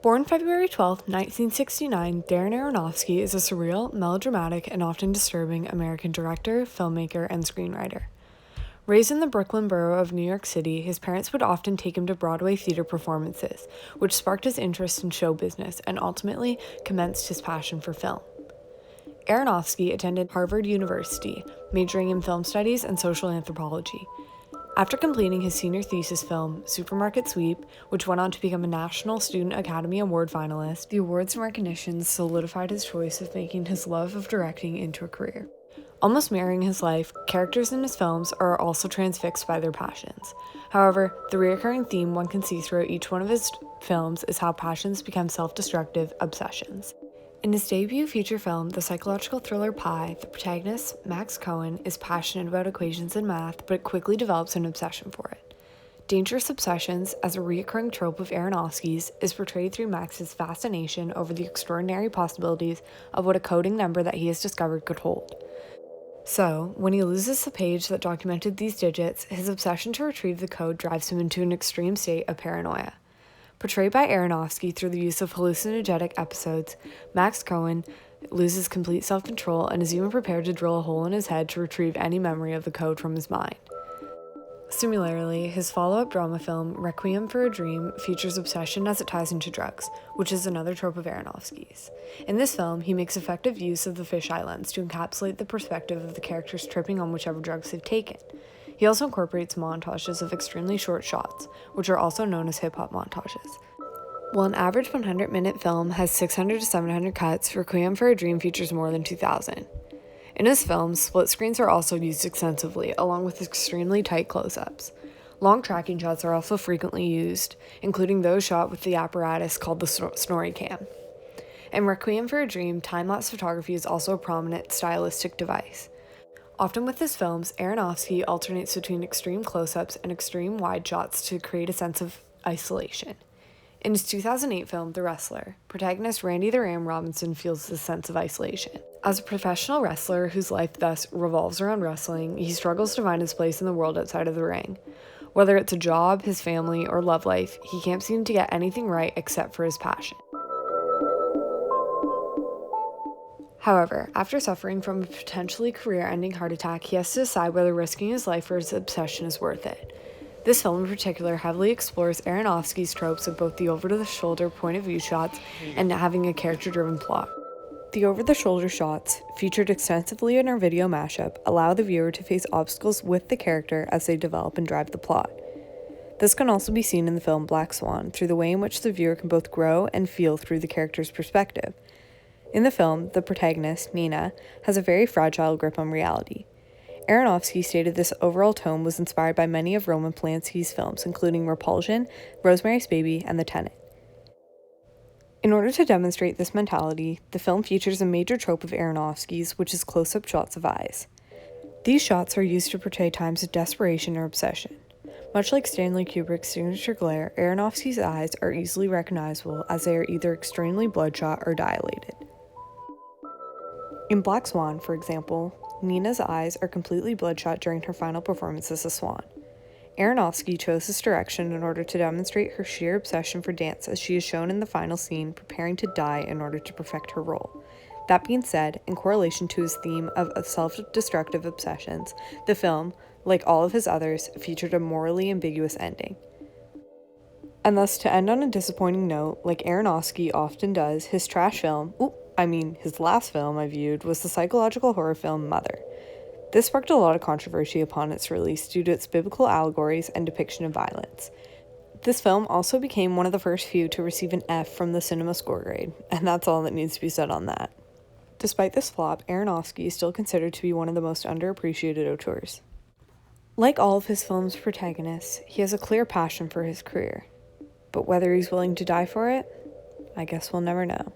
Born February 12, 1969, Darren Aronofsky is a surreal, melodramatic, and often disturbing American director, filmmaker, and screenwriter. Raised in the Brooklyn borough of New York City, his parents would often take him to Broadway theater performances, which sparked his interest in show business and ultimately commenced his passion for film. Aronofsky attended Harvard University, majoring in film studies and social anthropology. After completing his senior thesis film, Supermarket Sweep, which went on to become a National Student Academy Award finalist, the awards and recognitions solidified his choice of making his love of directing into a career. Almost mirroring his life, characters in his films are also transfixed by their passions. However, the recurring theme one can see throughout each one of his films is how passions become self-destructive obsessions. In his debut feature film, the psychological thriller Pi, the protagonist, Max Cohen, is passionate about equations and math, but quickly develops an obsession for it. Dangerous obsessions, as a recurring trope of Aronofsky's, is portrayed through Max's fascination over the extraordinary possibilities of what a coding number that he has discovered could hold. So, when he loses the page that documented these digits, his obsession to retrieve the code drives him into an extreme state of paranoia. Portrayed by Aronofsky through the use of hallucinogenic episodes, Max Cohen loses complete self-control and is even prepared to drill a hole in his head to retrieve any memory of the code from his mind. Similarly, his follow-up drama film, Requiem for a Dream, features obsession as it ties into drugs, which is another trope of Aronofsky's. In this film, he makes effective use of the fisheye lens to encapsulate the perspective of the characters tripping on whichever drugs they've taken. He also incorporates montages of extremely short shots, which are also known as hip-hop montages. While an average 100-minute film has 600 to 700 cuts, Requiem for a Dream features more than 2,000. In his films, split screens are also used extensively, along with extremely tight close-ups. Long tracking shots are also frequently used, including those shot with the apparatus called the Snorri cam. In Requiem for a Dream, time-lapse photography is also a prominent stylistic device. Often with his films, Aronofsky alternates between extreme close-ups and extreme wide shots to create a sense of isolation. In his 2008 film, The Wrestler, protagonist Randy the Ram Robinson feels this sense of isolation. As a professional wrestler whose life thus revolves around wrestling, he struggles to find his place in the world outside of the ring. Whether it's a job, his family, or love life, he can't seem to get anything right except for his passion. However, after suffering from a potentially career-ending heart attack, he has to decide whether risking his life for his obsession is worth it. This film in particular heavily explores Aronofsky's tropes of both the over-the-shoulder point-of-view shots and having a character-driven plot. The over-the-shoulder shots, featured extensively in our video mashup, allow the viewer to face obstacles with the character as they develop and drive the plot. This can also be seen in the film Black Swan through the way in which the viewer can both grow and feel through the character's perspective. In the film, the protagonist, Nina, has a very fragile grip on reality. Aronofsky stated this overall tone was inspired by many of Roman Polanski's films, including Repulsion, Rosemary's Baby, and The Tenant. In order to demonstrate this mentality, the film features a major trope of Aronofsky's, which is close-up shots of eyes. These shots are used to portray times of desperation or obsession. Much like Stanley Kubrick's signature glare, Aronofsky's eyes are easily recognizable as they are either extremely bloodshot or dilated. In Black Swan, for example, Nina's eyes are completely bloodshot during her final performance as a swan. Aronofsky chose this direction in order to demonstrate her sheer obsession for dance, as she is shown in the final scene preparing to die in order to perfect her role. That being said, in correlation to his theme of self-destructive obsessions, the film, like all of his others, featured a morally ambiguous ending. And thus, to end on a disappointing note, like Aronofsky often does, his his last film I viewed was the psychological horror film Mother. This sparked a lot of controversy upon its release due to its biblical allegories and depiction of violence. This film also became one of the first few to receive an F from the Cinema Score Grade, and that's all that needs to be said on that. Despite this flop, Aronofsky is still considered to be one of the most underappreciated auteurs. Like all of his film's protagonists, he has a clear passion for his career. But whether he's willing to die for it, I guess we'll never know.